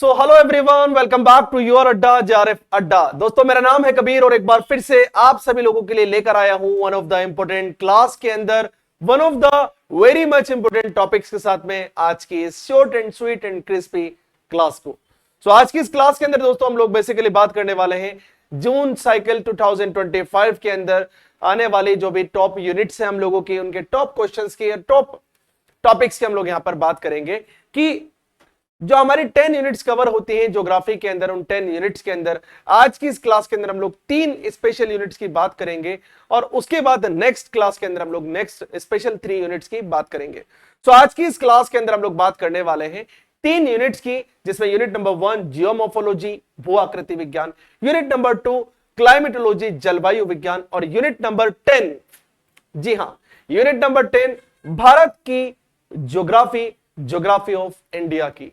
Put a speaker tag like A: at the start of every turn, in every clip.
A: So hello everyone, welcome back to your Adda JRF Adda. दोस्तों, मेरा नाम है कबीर और एक बार फिर से आप सभी लोगों के लिए लेकर आया हूं one of the important class के अंदर one of the very much important topics के साथ में आज की इस short and sweet and crispy class को। सो आज की इस क्लास के अंदर दोस्तों हम लोग बेसिकली बात करने वाले हैं जून साइकिल 2025 के अंदर आने वाली जो भी टॉप यूनिट्स हैं हम लोगों की, उनके टॉप क्वेश्चंस की, टॉप टॉपिक्स की हम लोग यहां पर बात करेंगे कि जो हमारी 10 यूनिट्स कवर होती हैं ज्योग्राफी के अंदर, उन 10 यूनिट्स के अंदर आज की इस क्लास के अंदर हम लोग 3 स्पेशल यूनिट्स की बात करेंगे और उसके बाद नेक्स्ट क्लास के अंदर हम लोग नेक्स्ट स्पेशल 3 यूनिट्स की बात करेंगे। सो आज की इस क्लास के अंदर हम लोग बात करने वाले हैं 3 यूनिट्स की, जिसमें यूनिट नंबर 1 जियोमोर्फोलॉजी भू आकृति विज्ञान, यूनिट नंबर 2 क्लाइमेटोलॉजी जलवायु विज्ञान और यूनिट नंबर 10, जी हां, यूनिट नंबर 10 भारत की ज्योग्राफी ऑफ इंडिया की।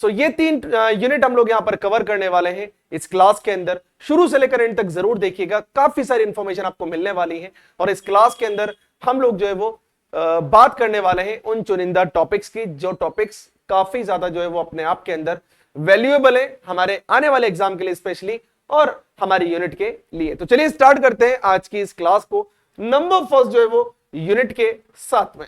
A: सो ये 3 यूनिट हम लोग यहां पर कवर करने वाले हैं इस क्लास के अंदर। शुरू से लेकर एंड तक जरूर देखिएगा, काफी सारी इंफॉर्मेशन आपको मिलने वाली है और इस क्लास के अंदर हम लोग जो है वो बात करने वाले हैं उन चुनिंदा टॉपिक्स की, जो टॉपिक्स काफी ज्यादा जो है वो अपने आप के अंदर वैल्यूएबल है हमारे आने वाले एग्जाम के लिए स्पेशली और हमारी यूनिट के लिए। तो चलिए स्टार्ट करते हैं आज की इस क्लास को नंबर फर्स्ट जो है वो यूनिट के साथ में।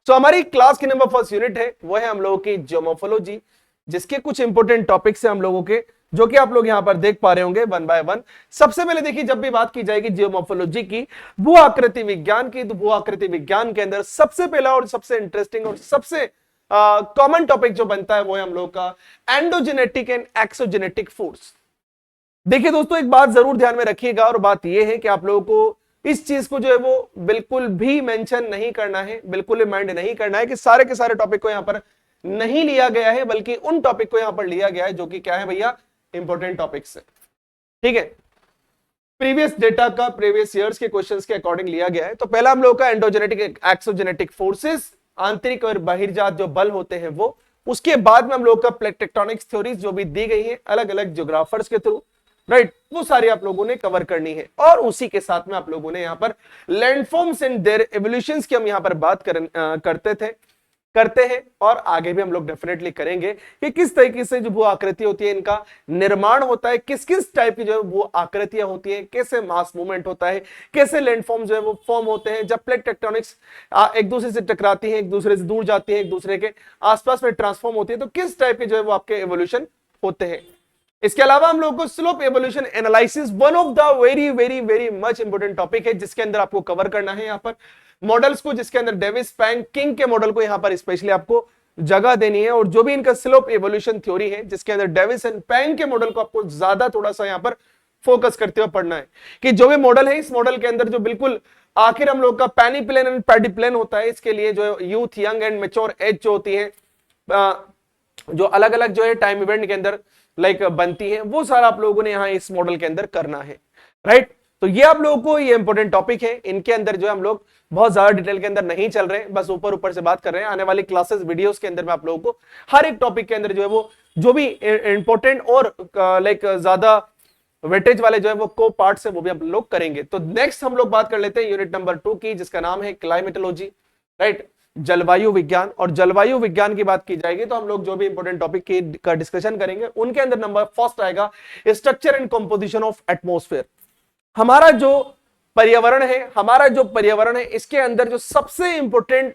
A: तो हमारी क्लास की नंबर फर्स्ट यूनिट है वो है हम लोगों की जियोमोर्फोलॉजी, जिसके कुछ इंपोर्टेंट टॉपिक्स हैं हम लोगों के, जो कि आप लोग यहां पर देख पा रहे होंगे वन बाय वन। सबसे पहले देखिए, जब भी बात की जाएगी जियोमोर्फोलॉजी की, भू आकृति विज्ञान की, तो भू आकृति विज्ञान के अंदर सबसे पहला और सबसे इंटरेस्टिंग और सबसे कॉमन टॉपिक जो बनता है वो है हम लोग का एंडोजेनेटिक एंड एक्सोजेनेटिक फोर्स। देखिए दोस्तों, एक बात जरूर ध्यान में रखिएगा और बात यह है कि आप लोगों को इस चीज को जो है वो बिल्कुल भी मेंशन नहीं करना है, बिल्कुल माइंड नहीं करना है कि सारे के सारे टॉपिक को यहां पर नहीं लिया गया है, बल्कि उन टॉपिक को यहां पर लिया गया है जो कि क्या है भैया, इंपॉर्टेंट टॉपिक्स है। ठीक है, प्रीवियस डेटा का प्रीवियस ईयर्स के क्वेश्चंस के अकॉर्डिंग लिया गया है। तो पहला हम लोग का एंडोजेनेटिक एक्सोजेनेटिक फोर्सेस, आंतरिक और बहिर्जात जो बल होते हैं वो। उसके बाद में हम लोग का प्लेट टेक्टोनिक्स थ्योरीज जो भी दी गई है अलग अलग ज्योग्राफर्स के थ्रू, राइट, वो सारी आप लोगों ने कवर करनी है। और उसी के साथ में आप लोगों ने यहां पर लैंडफॉर्म्स एंड देयर एवोल्यूशंस की हम यहां पर बात करते हैं और आगे भी हम लोग डेफिनेटली करेंगे कि किस तरीके से जो भू आकृति होती है इनका निर्माण होता है, किस किस टाइप की जो है भू आकृतियां होती है, कैसे मास मूवमेंट होता है, कैसे लैंडफॉर्म जो है वो फॉर्म होते हैं जब प्लेट टेक्टोनिक्स एक दूसरे से टकराती है, एक दूसरे से दूर जाती है, एक दूसरे के आसपास में ट्रांसफॉर्म होती है, तो किस टाइप के जो है वो आपके एवोल्यूशन होते हैं। इसके अलावा हम लोगों को slope evolution analysis, one of the very very very much important topic है, जिसके अंदर आपको कवर करना है यहां पर मॉडल्स को, जिसके अंदर डेविस पैंग किंग के मॉडल को यहां पर स्पेशली आपको जगह देनी है और जो भी इनका स्लोप एवोल्यूशन थ्योरी है जिसके अंदर डेविस एंड पैंग के मॉडल को आपको ज्यादा थोड़ा सा यहां पर फोकस करते हुए पढ़ना है कि जो भी मॉडल है इस मॉडल के अंदर जो बिल्कुल आखिर हम लोग का पेनिप्लेन एंड पेडिप्लेन होता है, इसके लिए जो youth, young and mature age जो होती है, जो अलग अलग जो है टाइम इवेंट के अंदर लाइक बनती है, वो सारा आप लोगों ने यहाँ इस मॉडल के अंदर करना है, राइट। तो ये आप लोगों को ये इंपॉर्टेंट टॉपिक है, इनके अंदर जो है हम लोग बहुत ज्यादा डिटेल के अंदर नहीं चल रहे हैं, बस ऊपर ऊपर से बात कर रहे हैं। आने वाली क्लासेस वीडियोस के अंदर में आप लोगों को हर एक टॉपिक के अंदर जो है वो जो भी इंपॉर्टेंट और लाइक ज्यादा वेटेज वाले जो है वो को पार्ट्स है वो भी हम लोग करेंगे। तो नेक्स्ट हम लोग बात कर लेते हैं यूनिट नंबर 2 की, जिसका नाम है क्लाइमेटोलॉजी, राइट, जलवायु विज्ञान। और जलवायु विज्ञान की बात की जाएगी तो हम लोग जो भी इंपॉर्टेंट टॉपिक की का डिस्कशन करेंगे उनके अंदर नंबर फर्स्ट आएगा structure and composition of atmosphere. हमारा जो पर्यावरण है इसके अंदर जो सबसे इंपॉर्टेंट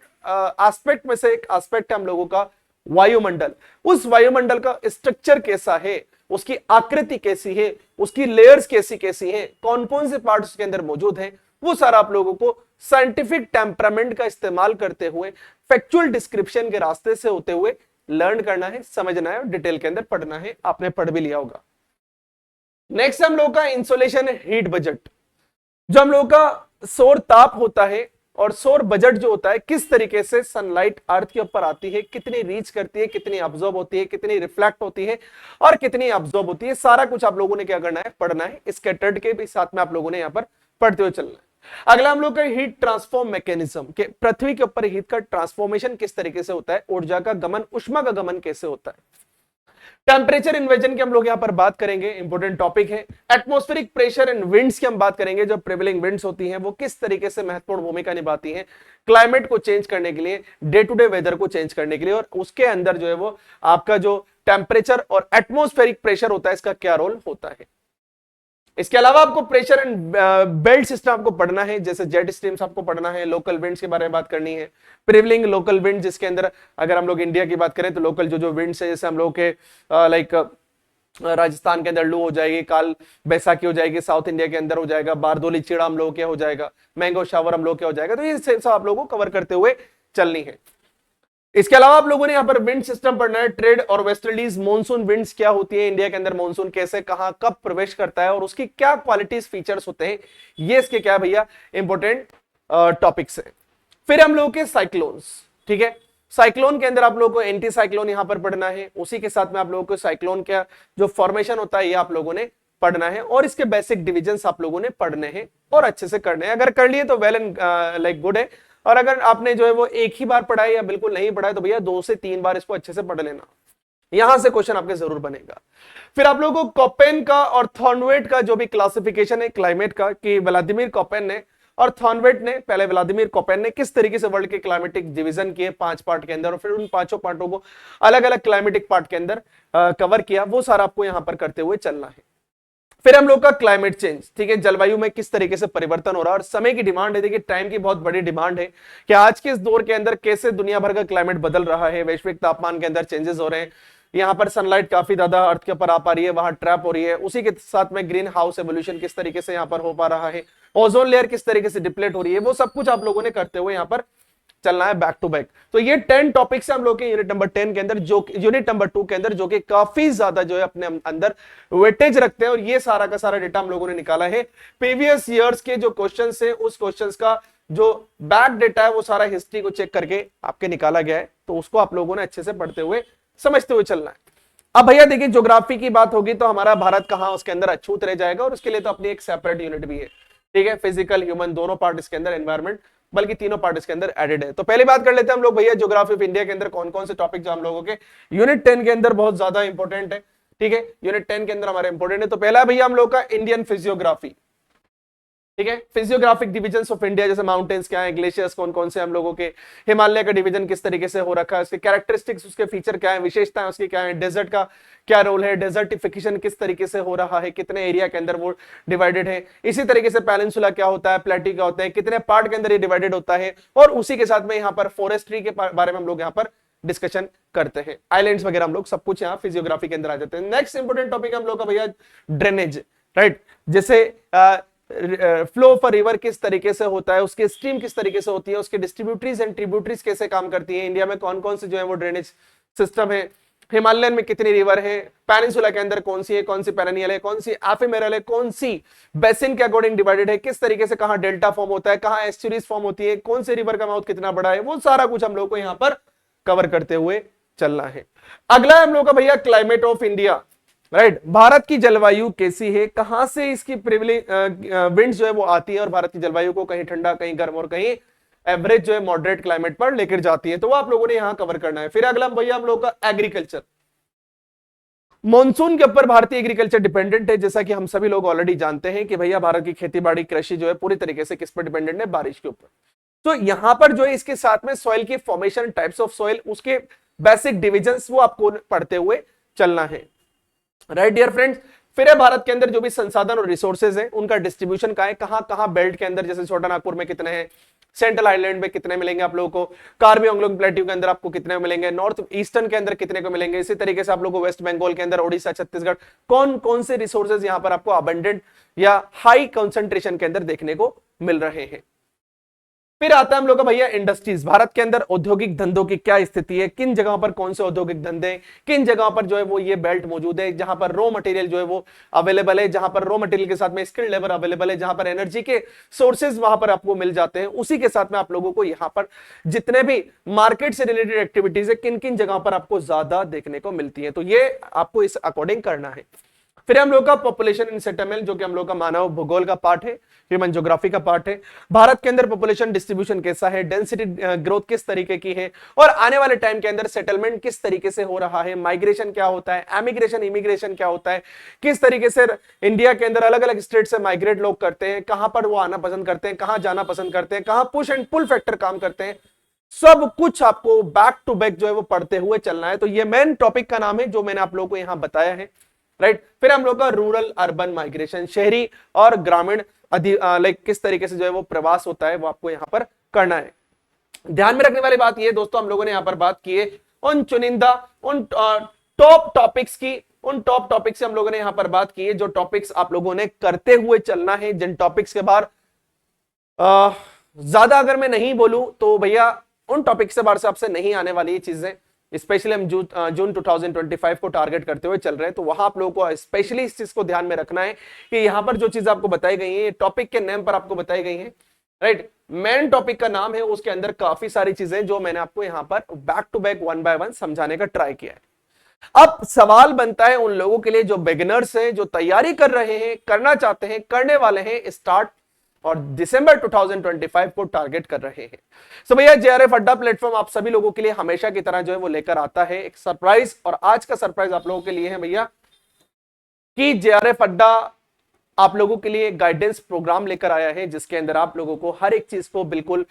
A: एस्पेक्ट में से एक एस्पेक्ट है हम लोगों का वायुमंडल। उस वायुमंडल का स्ट्रक्चर कैसा है, उसकी आकृति कैसी है, उसकी लेयर्स कैसी है, कौन कौन से पार्ट उसके अंदर मौजूद हैं, वो सारा आप लोगों को साइंटिफिक टेम्परामेंट का इस्तेमाल करते हुए, फैक्चुअल डिस्क्रिप्शन के रास्ते से होते हुए लर्न करना है, समझना है और डिटेल के अंदर पढ़ना है। आपने पढ़ भी लिया होगा। नेक्स्ट हम लोग का इंसोलेशन हीट बजट, जो हम लोग का सौर ताप होता है और सौर बजट जो होता है, किस तरीके से सनलाइट अर्थ के ऊपर आती है, कितनी रीच करती है, कितनी अब्जॉर्ब होती है, कितनी रिफ्लेक्ट होती है और कितनी अब्जॉर्ब होती है, सारा कुछ आप लोगों ने क्या करना है, पढ़ना है। स्कैटर्ड के भी साथ में आप लोगों ने यहां पर पढ़ते हुए चलना है। अगला हम लोग का हीट ट्रांसफॉर्म मैकेनिज्म, के पृथ्वी के ऊपर हीट का ट्रांसफॉर्मेशन किस तरीके से होता है, ऊर्जा का गमन, उष्मा का गमन कैसे होता है। टेम्परेचर इन्वेजन की हम लोग यहां पर बात करेंगे, इंपॉर्टेंट टॉपिक है। एटमॉस्फेरिक प्रेशर एंड विंड्स की हम बात करेंगे, जो प्रिवेलिंग विंड्स होती हैं वो किस तरीके से महत्वपूर्ण भूमिका निभाती हैं क्लाइमेट को चेंज करने के लिए, डे टू डे वेदर को चेंज करने के लिए, और उसके अंदर जो है वो आपका जो टेम्परेचर और एटमॉस्फेरिक प्रेशर होता है, इसका क्या रोल होता है। इसके अलावा आपको प्रेशर एंड बेल्ट सिस्टम आपको पढ़ना है, जैसे जेट स्ट्रीम्स आपको पढ़ना है, लोकल विंड्स के बारे में बात करनी है, प्रिवलिंग लोकल विंड, जिसके अंदर अगर हम लोग इंडिया की बात करें तो लोकल जो विंड्स है, जैसे हम लोग के लाइक राजस्थान के अंदर लू हो जाएगी, काल बैसाखी हो जाएगी, साउथ इंडिया के अंदर हो जाएगा, बारदोली चिड़ा हम लोग क्या हो जाएगा, मैंगो शावर हम लोग क्या हो जाएगा। तो ये सब आप लोगों को कवर करते हुए चलनी है। इसके अलावा आप लोगों ने यहाँ पर विंड सिस्टम पढ़ना है, ट्रेड और वेस्टर्लीज मानसून विंड्स क्या होती है, इंडिया के अंदर मानसून कैसे कहां कब प्रवेश करता है और उसकी क्या क्वालिटीज फीचर्स होते हैं, ये इसके क्या भैया इंपॉर्टेंट टॉपिक्स है। फिर हम लोग के साइक्लोन्स, ठीक है, साइक्लोन के अंदर आप लोगों को एंटी साइक्लोन यहां पर पढ़ना है, उसी के साथ में आप लोगों को साइक्लोन का जो फॉर्मेशन होता है ये आप लोगों ने पढ़ना है और इसके बेसिक डिविजन्स आप लोगों ने पढ़ने हैं और अच्छे से करने हैं। अगर कर लिए तो वेल एंड लाइक गुड है, और अगर आपने जो है वो एक ही बार पढ़ा है या बिल्कुल नहीं पढ़ा है तो भैया 2 से 3 बार इसको अच्छे से पढ़ लेना, यहां से क्वेश्चन आपके जरूर बनेगा। फिर आप लोगों को कोपेन का और थॉर्नवेट का जो भी क्लासिफिकेशन है क्लाइमेट का, कि व्लादिमीर कोपेन ने और थॉर्नवेट ने, पहले व्लादिमीर कोपेन ने किस तरीके से वर्ल्ड के क्लाइमेटिक डिवीजन किए 5 पार्ट के अंदर और फिर उन 5 पार्टों को अलग अलग क्लाइमेटिक पार्ट के अंदर कवर किया, वो सारा आपको यहां पर करते हुए चलना है। फिर हम लोग का क्लाइमेट चेंज, ठीक है, जलवायु में किस तरीके से परिवर्तन हो रहा है और समय की डिमांड है, देखिए टाइम की बहुत बड़ी डिमांड है कि आज के इस दौर के अंदर कैसे दुनिया भर का क्लाइमेट बदल रहा है, वैश्विक तापमान के अंदर चेंजेस हो रहे हैं, यहाँ पर सनलाइट काफी ज्यादा अर्थ के ऊपर आ पा रही है, वहां ट्रैप हो रही है, उसी के साथ में ग्रीन हाउस एवोल्यूशन किस तरीके से यहाँ पर हो पा रहा है, ओजोन लेयर किस तरीके से डिप्लेट हो रही है, वो सब कुछ आप लोगों ने करते हुए यहाँ पर चलना है बैक टू बैक। तो ये 10 टॉपिक्स है हम लोग के यूनिट नंबर 10 के अंदर, जो यूनिट नंबर 2 के अंदर, जो कि काफी ज्यादा जो है अपने अंदर वेटेज रखते हैं और ये सारा का सारा डेटा हम लोगों ने निकाला है प्रीवियस ईयर्स के जो क्वेश्चंस है, उस क्वेश्चंस का जो बैक डेटा है वो सारा हिस्ट्री को चेक करके आपके निकाला गया है, तो उसको आप लोगों ने अच्छे से पढ़ते हुए समझते हुए चलना है। अब भैया देखिए ज्योग्राफी की बात होगी तो हमारा भारत कहां उसके अंदर अछूत रह जाएगा और उसके लिए तो अपनी एक सेपरेट यूनिट भी है, ठीक है, फिजिकल ह्यूमन दोनों पार्ट इसके अंदर, एनवायरमेंट बल्कि तीनों पार्ट इसके अंदर एडेड है। तो पहली बात कर लेते हैं हम लोग भैया ज्योग्राफी ऑफ इंडिया के अंदर कौन कौन से टॉपिक जो हम लोगों के यूनिट 10 के अंदर बहुत ज्यादा इंपॉर्टेंट है, ठीक है, यूनिट 10 के अंदर हमारे इंपॉर्टेंट है। तो पहला भैया हम लोग का इंडियन फिजियोग्राफी, ठीक है, फिजियोग्राफिक डिविजन्स ऑफ इंडिया, जैसे माउंटेन्स क्या है, ग्लेशियर्स कौन कौन से हम लोगों के, हिमालय का डिवीजन किस तरीके से हो रखा है, उसके कैरेक्टरिस्टिक्स, उसके फीचर क्या है, विशेषताएं उसकी क्या है, डेजर्ट का क्या रोल है, डेजर्टिफिकेशन किस तरीके से हो रहा है, कितने एरिया के अंदर वो डिवाइडेड है, इसी तरीके से पेनिनसुला क्या होता है, प्लेटी क्या होता है, कितने पार्ट के अंदर ये डिवाइडेड होता है, और उसी के साथ में यहाँ पर फॉरेस्ट्री के बारे में हम लोग यहाँ पर डिस्कशन करते हैं, आइलैंड्स वगैरह हम लोग सब कुछ यहाँ फिजियोग्राफी के अंदर आ जाते हैं। नेक्स्ट इंपोर्टेंट टॉपिक हम लोग का भैया ड्रेनेज, राइट, जैसे फ्लो ऑफ अ रिवर किस तरीके से होता है, उसके स्ट्रीम किस तरीके से होती है, उसके डिस्ट्रीब्यूटरीज एंड ट्रिब्यूटरीज कैसे काम करती है, इंडिया में कौन कौन से जो है वो ड्रेनेज सिस्टम है, हिमालयन में कितनी रिवर है, पेनिनसुला के अंदर कौन सी है, कौन सी पेरेनियल है, कौन सी एफिमेरल है, कौन सी बेसिन के अकॉर्डिंग डिवाइडेड है, किस तरीके से कहां डेल्टा फॉर्म होता है, कहां एस्चुरीज फॉर्म होती है, कौन से रिवर का माउथ कितना बड़ा है, वो सारा कुछ हम लोग को यहाँ पर कवर करते हुए चलना है। अगला हम लोग का भैया climate of India, right, Bharat की जलवायु कैसी है, कहां से इसकी विंड्स जो है वो आती है और भारत की जलवायु को कहीं ठंडा कहीं गर्म और कहीं एवरेज जो है मॉडरेट क्लाइमेट पर लेकर जाती है, तो वो आप लोगों ने यहां कवर करना है। फिर अगला भैया हम लोग का एग्रीकल्चर, मॉनसून के ऊपर भारतीय एग्रीकल्चर डिपेंडेंट है, जैसा कि हम सभी लोग ऑलरेडी जानते हैं कि भैया भारत की खेती बाड़ी कृषि जो है पूरी तरीके से किस पर डिपेंडेंट है, बारिश के ऊपर। तो यहां पर जो है इसके साथ में सॉइल की फॉर्मेशन, टाइप्स ऑफ सॉइल, उसके बेसिक डिविजन्स वो आपको पढ़ते हुए चलना है, राइट डियर फ्रेंड्स। फिर है भारत के अंदर जो भी संसाधन और रिसोर्सेज है उनका डिस्ट्रीब्यूशन का है, कहां कहां बेल्ट के अंदर, जैसे छोटा नागपुर में कितने हैं, सेंट्रल आइलैंड में कितने मिलेंगे आप लोगों को, कार्बी आंग्लोंग प्लेट्यू के अंदर आपको कितने मिलेंगे, नॉर्थ ईस्टर्न के अंदर कितने को मिलेंगे, इसी तरीके से आप लोगों को वेस्ट बंगाल के अंदर, ओडिशा, छत्तीसगढ़, कौन कौन से रिसोर्सेज यहां पर आपको अबंडेंट या हाई कंसंट्रेशन के अंदर देखने को मिल रहे हैं। फिर आता है हम लोग का भैया इंडस्ट्रीज, भारत के अंदर औद्योगिक धंधों की क्या स्थिति है, किन जगहों पर कौन से औद्योगिक धंधे, किन जगहों पर जो है वो ये बेल्ट मौजूद है, जहां पर रॉ मटेरियल जो है वो अवेलेबल है, जहां पर रॉ मटेरियल के साथ में स्किल्ड लेबर अवेलेबल है, जहां पर एनर्जी के सोर्सेज वहां पर आपको मिल जाते हैं, उसी के साथ में आप लोगों को यहां पर जितने भी मार्केट से रिलेटेड एक्टिविटीज है किन किन जगहों पर आपको ज्यादा देखने को मिलती है, तो ये आपको इस अकॉर्डिंग करना है। फिर हम लोग का पॉपुलेशन इन सेटलमेंट, जो कि हम लोग का मानव भूगोल का पार्ट है, ह्यूमन ज्योग्राफी का पार्ट है, भारत के अंदर पॉपुलेशन डिस्ट्रीब्यूशन कैसा है, डेंसिटी ग्रोथ किस तरीके की है, और आने वाले टाइम के अंदर सेटलमेंट किस तरीके से हो रहा है, माइग्रेशन क्या होता है, एमिग्रेशन इमिग्रेशन क्या होता है, किस तरीके से इंडिया के अंदर अलग अलग स्टेट से माइग्रेट लोग करते हैं, कहां पर वो आना पसंद करते हैं, कहां जाना पसंद करते हैं, कहां पुश एंड पुल फैक्टर काम करते हैं, सब कुछ आपको बैक टू बैक जो है वो पढ़ते हुए चलना है। तो ये मेन टॉपिक का नाम है जो मैंने आप लोगों को यहां बताया है, राइट। फिर हम लोग का रूरल अर्बन माइग्रेशन, शहरी और ग्रामीण लाइक किस तरीके से जो है वो प्रवास होता है वो आपको यहां पर करना है। ध्यान में रखने वाली बात ये दोस्तों, हम लोगों ने यहां पर बात की है उन चुनिंदा, उन टॉप टॉपिक्स की, उन टॉप टॉपिक से हम लोगों ने यहां पर बात की है जो टॉपिक्स आप लोगों ने करते हुए चलना है, जिन टॉपिक्स के बाहर ज्यादा अगर मैं नहीं बोलूं तो भैया उन टॉपिक से बाहर से आपसे नहीं आने वाली ये चीजें। स्पेशली हम जून 2025 को टारगेट करते हुए चल रहे हैं, तो वहां आप लोगों को स्पेशली इस चीज को ध्यान में रखना है कि यहां पर जो चीज आपको बताई गई है टॉपिक के नेम पर आपको बताई गई है, राइट। मेन टॉपिक का नाम है, उसके अंदर काफी सारी चीजें जो मैंने आपको यहां पर back to back one by one समझाने का ट्राई किया है। अब सवाल बनता है उन लोगों के लिए जो बिगिनर्स हैं, जो तैयारी कर रहे हैं, करना चाहते हैं, करने वाले हैं स्टार्ट, और दिसंबर 2025 को टारगेट कर रहे हैं। सो भैया जेआरएफ अड्डा प्लेटफॉर्म आप सभी लोगों के लिए हमेशा की तरह जो है वो लेकर आता है एक सरप्राइज, और आज का सरप्राइज आप लोगों के लिए है भैया कि जेआरएफ अड्डा आप लोगों के लिए गाइडेंस प्रोग्राम लेकर आया है, जिसके अंदर आप लोगों को हर एक चीज को बिल्कुल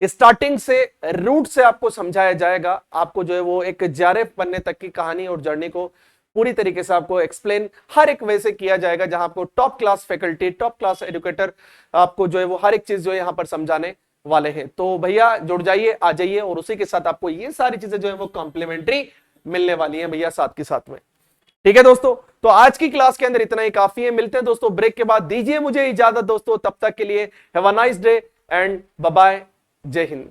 A: स्टार्टिंग से रूट से आपको समझाया जाएगा। आपको जो है वो एक जेआरएफ बनने तक की कहानी और जर्नी को पूरी तरीके से आपको एक्सप्लेन हर एक वे से किया जाएगा, जहां आपको top class faculty, top class educator आपको जो है वो हर एक चीज जो है यहां पर समझाने वाले हैं। तो भैया जुड़ जाइए, आ जाइए, और उसी के साथ आपको ये सारी चीजें जो है वो कॉम्प्लीमेंट्री मिलने वाली हैं भैया साथ के साथ में। ठीक है दोस्तों, तो आज की क्लास के अंदर इतना ही काफी है। मिलते हैं दोस्तों ब्रेक के बाद, दीजिए मुझे इजाजत दोस्तों, तब तक के लिए have a nice day and bye bye, जय हिंद।